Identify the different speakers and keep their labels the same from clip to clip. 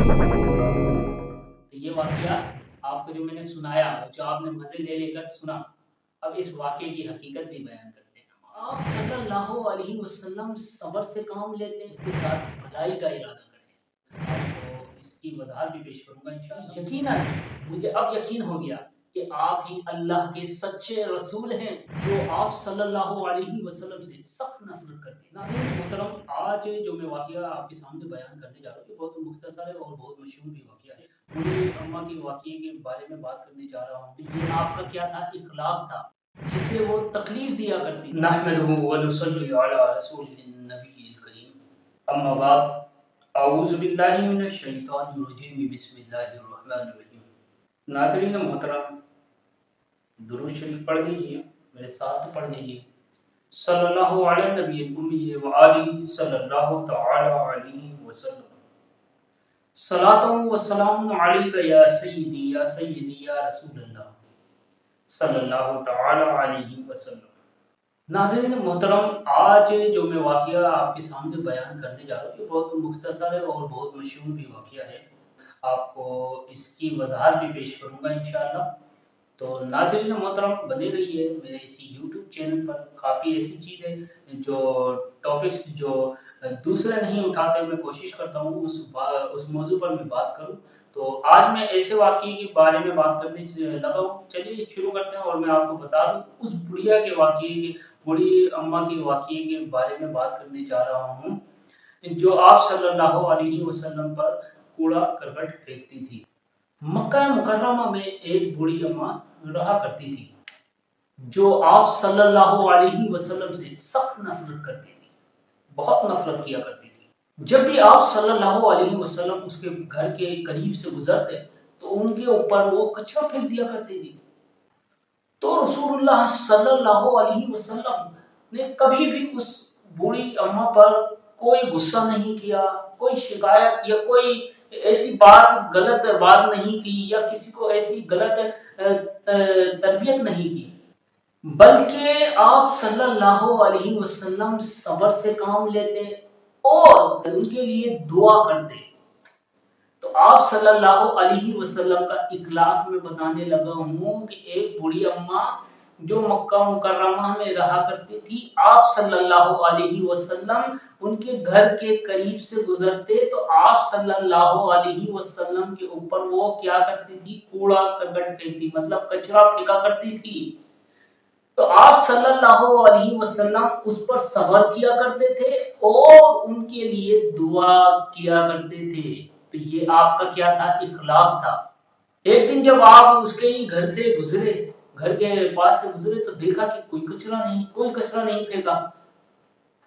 Speaker 1: تو یہ واقعہ آپ کو جو میں نے سنایا، جو آپ نے مزے لے لے کر سنا، اب اس واقعے کی حقیقت بھی بیان کرتے ہیں۔ آپ صلی اللہ علیہ وسلم صبر سے کام لیتے ہیں، اس کے ساتھ بھلائی کا ارادہ کرتے ہیں۔ آپ کو اس کی وضاحت بھی پیش کروں گا انشاءاللہ۔ یقیناً مجھے اب یقین ہو گیا کہ آپ ہی اللہ کے سچے رسول ہیں، جو آپ صلی اللہ علیہ وسلم سے سخت نفرت کرتے ہیں۔ ناظرین محترم، آج جو میں واقعہ آپ کے سامنے بیان کرنے جا رہا ہوں، یہ بہت مختصر ہے اور بہت مشہور بھی واقعہ ہے۔ بوڑھی اماں کے واقعے کے بارے میں بات کرنے جا رہا ہوں۔ تو یہ آپ کا کیا تھا؟ اخلاق تھا، جسے وہ تکلیف دیا کرتی۔ نحمدہ ونصلی علی رسول النبی الکریم، اما بعد، اعوذ باللہ من الشیطان الرجیم، بسم اللہ الرحمن الرحیم۔ ناظرین محترم، درود شریف پڑھ لیجیے، میرے ساتھ پڑھ لیجیے۔ صلی اللہ علی نبی الامی وآلہ صلی اللہ تعالی علیہ وسلم۔ صلاۃ و سلام علیک یا سیدی یا سیدی یا رسول اللہ صلی اللہ تعالی علیہ وسلم۔ ناظرین محترم، آج جو میں واقعہ آپ کے سامنے بیان کرنے جا رہا ہوں، یہ بہت مختصر ہے اور بہت مشہور بھی واقعہ ہے۔ آپ کو اس کی وضاحت بھی پیش کروں گا انشاءاللہ۔ تو ناظرین محترم، بنے رہیے میرے اسی یوٹیوب چینل پر۔ کافی ایسی چیزیں جو ٹاپکس جو دوسرے نہیں اٹھاتے، میں کوشش کرتا ہوں اس موضوع پر میں بات کروں۔ تو آج میں ایسے واقعے کے بارے میں بات کرنے لگا ہوں۔ چلیے شروع کرتے ہیں، اور میں آپ کو بتا دوں اس بڑھیا کے واقعے کے، بڑی اماں کے واقعے کے بارے میں بات کرنے جا رہا ہوں، جو آپ صلی اللہ علیہ وسلم پر کوڑا کرکٹ پھینکتی تھی۔ مکہ مکرمہ میں ایک بوڑھی اماں رہا کرتی تھی، جو آپ صلی اللہ علیہ وسلم سے سخت نفرت کرتی تھی، بہت نفرت کیا کرتی تھی۔ جب بھی آپ صلی اللہ علیہ وسلم اس کے گھر کے قریب سے گزرتے تو ان کے اوپر وہ کچرا پھینک دیا کرتی تھی۔ تو رسول اللہ صلی اللہ علیہ وسلم نے کبھی بھی اس بوڑھی اماں پر کوئی غصہ نہیں کیا، کوئی شکایت یا کوئی ایسی غلط بات نہیں کی، یا کسی کو ایسی غلط تربیت نہیں کی، بلکہ آپ صلی اللہ علیہ وسلم صبر سے کام لیتے اور ان کے لیے دعا کرتے۔ تو آپ صلی اللہ علیہ وسلم کا اخلاق میں بتانے لگا ہوں کہ ایک بوڑھی اماں جو مکہ مکرمہ میں رہا کرتی تھی، آپ صلی اللہ علیہ وسلم ان کے گھر کے قریب سے گزرتے تو آپ صلی اللہ علیہ وسلم کے اوپر وہ کیا کرتی تھی؟ کوڑا کرکٹ پھینکتی، مطلب کچرا پھینکا کرتی تھی۔ تو آپ صلی اللہ علیہ وسلم اس پر صبر کیا کرتے تھے اور ان کے لیے دعا کیا کرتے تھے۔ تو یہ آپ کا کیا تھا؟ اخلاق تھا۔ ایک دن جب آپ اس کے گھر سے گزرے، گھر کے پاس سے گزرے، تو دیکھا کہ کوئی کچرا نہیں پھینکا۔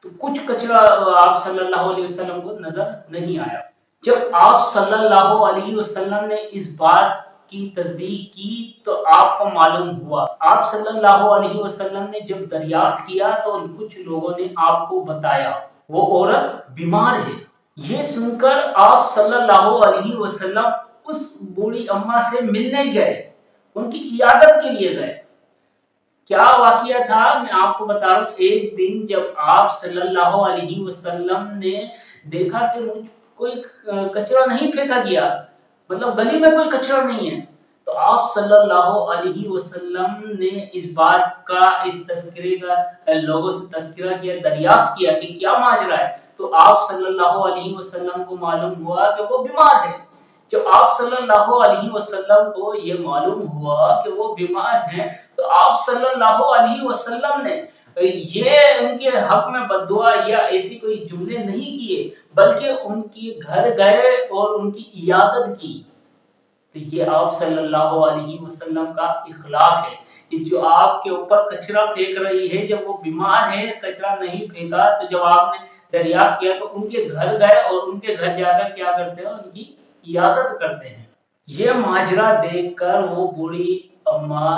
Speaker 1: تو کچھ کچرا آپ صلی اللہ علیہ وسلم کو نظر نہیں آیا۔ جب آپ صلی اللہ علیہ وسلم نے اس بات کی تصدیق کی تو آپ کو معلوم ہوا، آپ صلی اللہ علیہ وسلم نے جب دریافت کیا تو کچھ لوگوں نے آپ کو بتایا وہ عورت بیمار ہے۔ یہ سن کر آپ صلی اللہ علیہ وسلم اس بوڑھی اماں سے ملنے گئے، ان کی عیادت کے لیے گئے۔ کیا واقعہ تھا میں آپ کو بتا رہا ہوں۔ ایک دن جب آپ صلی اللہ علیہ وسلم نے دیکھا کہ کوئی کچرا نہیں پھینکا گیا، مطلب گلی میں کوئی کچرا نہیں ہے، تو آپ صلی اللہ علیہ وسلم نے اس بات کا، اس تذکرے کا لوگوں سے تذکرہ کیا، دریافت کیا کہ کیا ماجرا ہے۔ تو آپ صلی اللہ علیہ وسلم کو معلوم ہوا کہ وہ بیمار ہے۔ جب آپ صلی اللہ علیہ وسلم کو یہ معلوم ہوا کہ وہ بیمار ہیں تو آپ صلی اللہ علیہ وسلم نے یہ ان کے حق میں بد دعا یا ایسی کوئی جملے نہیں کیے، بلکہ ان کے گھر گئے اور ان کی عیادت کی۔ تو یہ آپ صلی اللہ علیہ وسلم کا اخلاق ہے کہ جو آپ کے اوپر کچرا پھینک رہی ہے، جب وہ بیمار ہے، کچرا نہیں پھینکا، تو جب آپ نے دریافت کیا تو ان کے گھر گئے اور ان کے گھر جا کر کیا کرتے ہیں؟ ان کی عیادت کرتے ہیں۔ یہ ماجرا دیکھ کر وہ بوڑھی اماں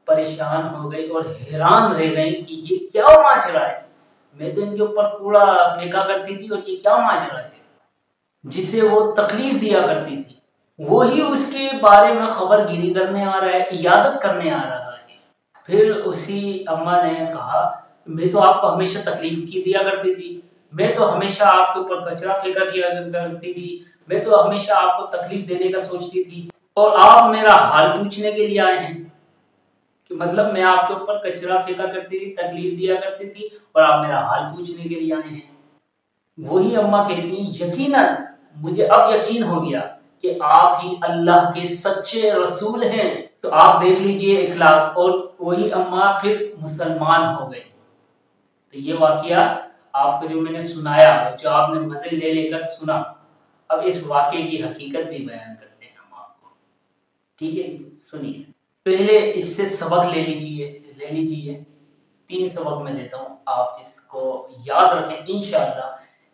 Speaker 1: پریشان ہو گئی اور حیران رہ گئی کہ یہ کیا ماجرا ہے، میں تو ان کے اوپر کوڑا پھینکا کرتی تھی اور یہ کیا ماجرا ہے جسے وہ تکلیف دیا کرتی تھی۔ وہی اس کے بارے میں خبر گیری کرنے آ رہا ہے، عیادت کرنے آ رہا ہے۔ پھر اسی اماں نے کہا، میں تو آپ کو ہمیشہ تکلیف کی دیا کرتی تھی، میں تو ہمیشہ آپ کے اوپر کچرا پھینکا کیا کرتی تھی، میں تو ہمیشہ آپ کو تکلیف دینے کا سوچتی تھی اور آپ میرا حال پوچھنے کے لیے آئے ہیں کہ مطلب میں آپ کے اوپر کچرا پھینکا کرتی تھی، تکلیف دیا کرتی تھی اور آپ میرا حال پوچھنے کے لیے آئے ہیں۔ وہی اماں کہتی ہیں یقیناً مجھے اب یقین ہو گیا کہ آپ ہی اللہ کے سچے رسول ہیں۔ تو آپ دیکھ لیجئے اخلاق، اور وہی اماں پھر مسلمان ہو گئی۔ تو یہ واقعہ آپ کو جو میں نے سنایا، جو آپ نے مزے لے لے کر سنا، اب اس واقعے کی حقیقت بھی بیان کرتے ہیں ہم آپ کو، ٹھیک ہے؟ سنیے، پہلے اس سے سبق لے لیجیے 3 سبق میں دیتا ہوں، آپ اس کو یاد رکھیں، انشاءاللہ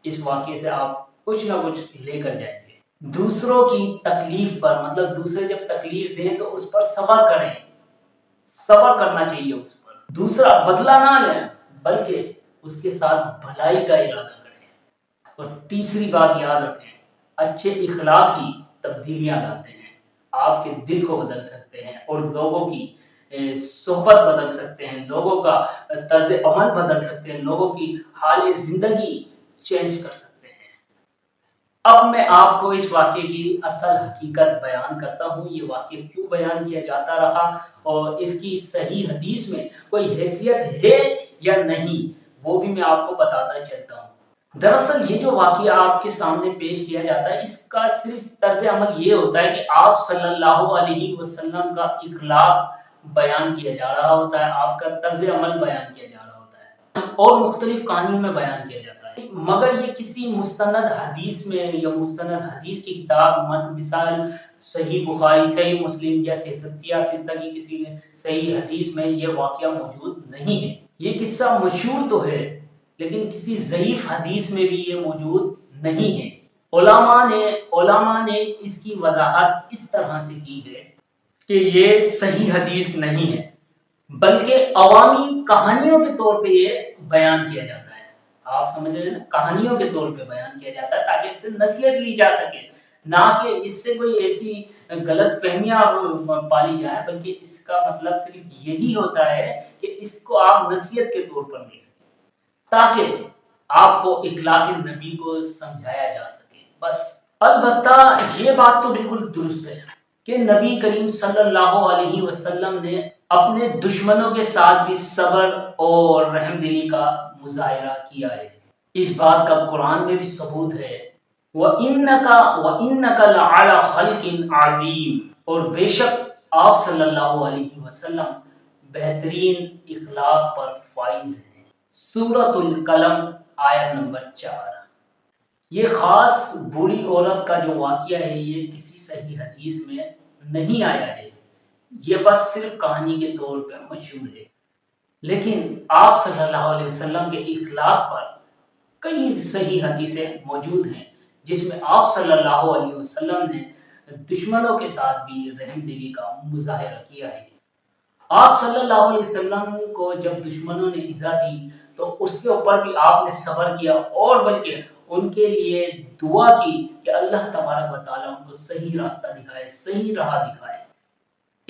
Speaker 1: اس واقعے سے آپ کچھ نہ کچھ لے کر جائیں گے۔ دوسروں کی تکلیف پر، مطلب دوسرے جب تکلیف دیں تو اس پر صبر کریں، صبر کرنا چاہیے اس پر۔ دوسرا بدلہ نہ لیں بلکہ اس کے ساتھ بھلائی کا ارادہ کریں۔ اور تیسری بات یاد رکھیں، اچھے اخلاق ہی تبدیلیاں لاتے ہیں، آپ کے دل کو بدل سکتے ہیں اور لوگوں کی صحبت بدل سکتے ہیں، لوگوں کا طرز عمل بدل سکتے ہیں، لوگوں کی حال زندگی چینج کر سکتے ہیں۔ اب میں آپ کو اس واقعے کی اصل حقیقت بیان کرتا ہوں، یہ واقعہ کیوں بیان کیا جاتا رہا اور اس کی صحیح حدیث میں کوئی حیثیت ہے یا نہیں، وہ بھی میں آپ کو بتاتا چلتا ہوں۔ دراصل یہ جو واقعہ آپ کے سامنے پیش کیا جاتا ہے، اس کا صرف طرز عمل یہ ہوتا ہے کہ آپ صلی اللہ علیہ وسلم کا اخلاق بیان کیا جا رہا ہوتا ہے، آپ کا طرز عمل بیان کیا جا رہا ہوتا ہے اور مختلف کہانیوں میں بیان کیا جاتا ہے، مگر یہ کسی مستند حدیث میں یا مستند حدیث کی کتاب، مثال صحیح بخاری، صحیح مسلم یا ستہ کی کسی صحیح حدیث میں یہ واقعہ موجود نہیں ہے۔ یہ قصہ مشہور تو ہے لیکن کسی ضعیف حدیث میں بھی یہ موجود نہیں ہے۔ علماء نے اس کی وضاحت اس طرح سے کی ہے کہ یہ صحیح حدیث نہیں ہے بلکہ عوامی کہانیوں کے طور پہ یہ بیان کیا جاتا ہے۔ آپ سمجھ رہے ہیں نا، کہانیوں کے طور پہ بیان کیا جاتا ہے تاکہ اس سے نصیحت لی جا سکے، نہ کہ اس سے کوئی ایسی غلط فہمیاں پالی جائیں، بلکہ اس کا مطلب صرف یہی ہوتا ہے کہ اس کو آپ نصیحت کے طور پر لے سکیں تاکہ آپ کو اخلاق نبی کو سمجھایا جا سکے، بس۔ البتہ یہ بات تو بالکل درست ہے کہ نبی کریم صلی اللہ علیہ وسلم نے اپنے دشمنوں کے ساتھ بھی صبر اور رحم دلی کا مظاہرہ کیا ہے، اس بات کا قرآن میں بھی ثبوت ہے۔ وَإِنَّكَ لَعَلَىٰ خَلْقٍ عَظِيمٍ، اور بے شک آپ صلی اللہ علیہ وسلم بہترین اخلاق پر فائز ہیں۔ سورۃ القلم آیت نمبر 4۔ یہ خاص بوڑھی عورت کا جو واقعہ ہے یہ کسی صحیح حدیث میں نہیں آیا ہے، یہ بس صرف کہانی کے طور پر مشہور ہے، لیکن آپ صلی اللہ علیہ وسلم کے اخلاق پر کئی صحیح حدیثیں موجود ہیں جس میں آپ صلی اللہ علیہ وسلم نے دشمنوں کے ساتھ بھی رحم دلی کا مظاہرہ کیا ہے۔ آپ صلی اللہ علیہ وسلم کو جب دشمنوں نے ایذا دی تو اس کے اوپر بھی آپ نے صبر کیا اور بلکہ ان کے لیے دعا کی کہ اللہ تبارک و تعالیٰ ان کو صحیح راستہ دکھائے، صحیح راہ دکھائے۔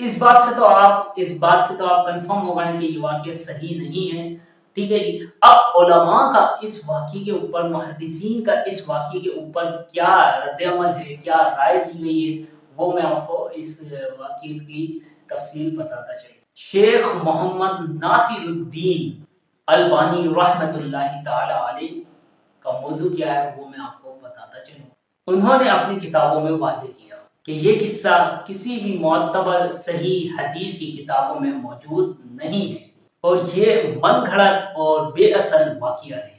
Speaker 1: اس بات سے تو آپ کنفرم ہو گئے کہ یہ واقعہ صحیح نہیں ہے، ٹھیک ہے جی۔ اب علماء کا اس واقعے کے اوپر، محدثین کا اس واقعے کے اوپر کیا رد عمل ہے، کیا رائے دی گئی ہے، وہ میں آپ کو اس واقعے کی تفصیل بتاتا چلوں۔ شیخ محمد ناصر الدین البانی رحمت اللہ تعالی علیہ کا موضوع کیا ہے وہ میں آپ کو بتاتا چلوں۔ انہوں نے اپنی کتابوں میں واضح کیا کہ یہ قصہ کسی بھی معتبر صحیح حدیث کی کتابوں میں موجود نہیں ہے اور یہ من گھڑت اور بے اصل واقعہ ہے۔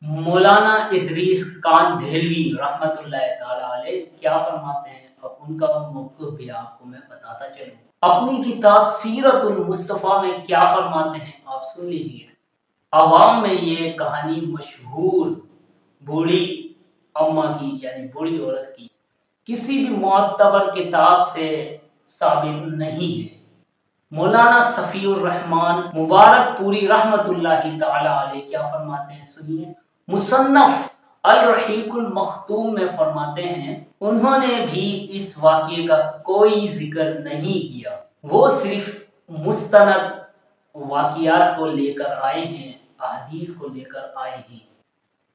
Speaker 1: مولانا ادریس خان دہلوی رحمت اللہ تعالی علیہ کیا فرماتے ہیں اور ان کا موقف بھی آپ کو میں بتاتا چلوں۔ اپنی کتاب سیرت المصطفیٰ میں کیا فرماتے ہیں آپ سن لیجئے۔ عوام میں یہ کہانی مشہور بوڑھی اماں کی، یعنی بوڑھی عورت کی، کسی بھی معتبر کتاب سے ثابت نہیں ہے۔ مولانا صفی الرحمن مبارک پوری رحمت اللہ تعالی علیہ کیا فرماتے ہیں سنیے۔ مصنف الرحیق المختوم میں فرماتے ہیں انہوں نے بھی اس واقعے کا کوئی ذکر نہیں کیا، وہ صرف مستند واقعات کو لے کر آئے ہیں، احادیث کو لے کر آئے ہیں۔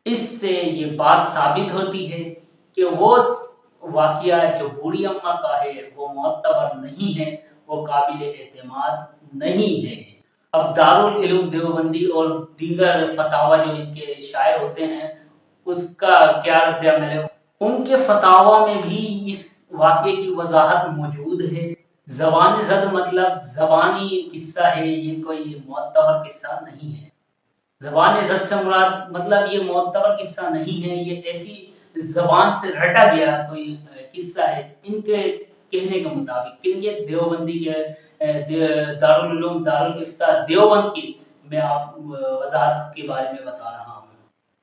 Speaker 1: اس سے یہ بات ثابت ہوتی ہے کہ وہ واقعہ جو بوڑھی اماں کا ہے وہ معتبر نہیں ہے، وہ قابل اعتماد نہیں ہے۔ اب دارالعلوم دیوبندی اور دیگر فتاوی جو ان کے شائع ہوتے ہیں اس کا کیا رد عمل ہے؟ ان کے فتاوی میں بھی اس واقعے کی وضاحت موجود ہے۔ زبان زد مطلب زبانی قصہ ہے، یہ کوئی معتبر قصہ نہیں ہے۔ زبان زد سے مراد مطلب یہ معتبر قصہ نہیں ہے، یہ ایسی زبان سے رٹا گیا کوئی قصہ ہے ان کے کہنے کے مطابق۔ کہ یہ دیوبندی کے دارالعلوم دارالافتاء دیوبند کی میں آپ وضاحت کے بارے میں بتا رہا ہوں۔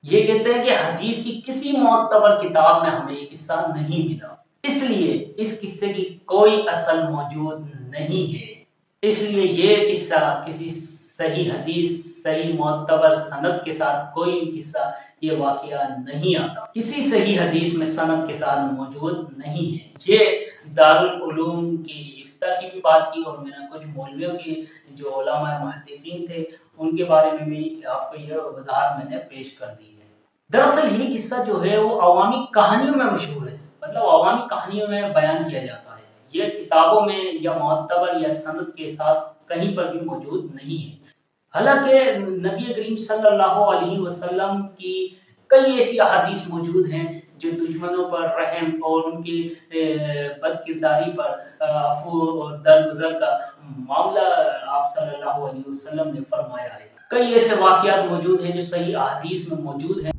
Speaker 1: یہ کہتے ہیں کہ حدیث کی کسی معتبر کتاب میں ہمیں یہ قصہ نہیں ملا، اس لیے اس قصے کی کوئی اصل موجود نہیں ہے، اس لیے یہ قصہ کسی صحیح حدیث صحیح معتبر سند کے ساتھ کوئی قصہ یہ واقعہ نہیں آتا، کسی صحیح حدیث میں سند کے ساتھ موجود نہیں ہے۔ یہ دارالعلوم کی افتاء کی بھی بات کی اور میں نے کچھ مولویوں کی جو علماء محدثین تھے ان کے بارے میں بھی آپ کو یہ وضاحت میں نے پیش کر دی ہے۔ دراصل یہ قصہ جو ہے وہ عوامی کہانیوں میں مشہور ہے، مطلب عوامی کہانیوں میں بیان کیا جاتا ہے، یہ کتابوں میں یا معتبر یا سند کے ساتھ کہیں پر بھی موجود نہیں ہے۔ حالانکہ نبی کریم صلی اللہ علیہ وسلم کی کئی ایسی احادیث موجود ہیں جو دشمنوں پر رحم اور ان کی بد کرداری پر عفو اور درگزر کا معاملہ آپ صلی اللہ علیہ وسلم نے فرمایا ہے۔ کئی ایسے واقعات موجود ہیں جو صحیح احادیث میں موجود ہیں۔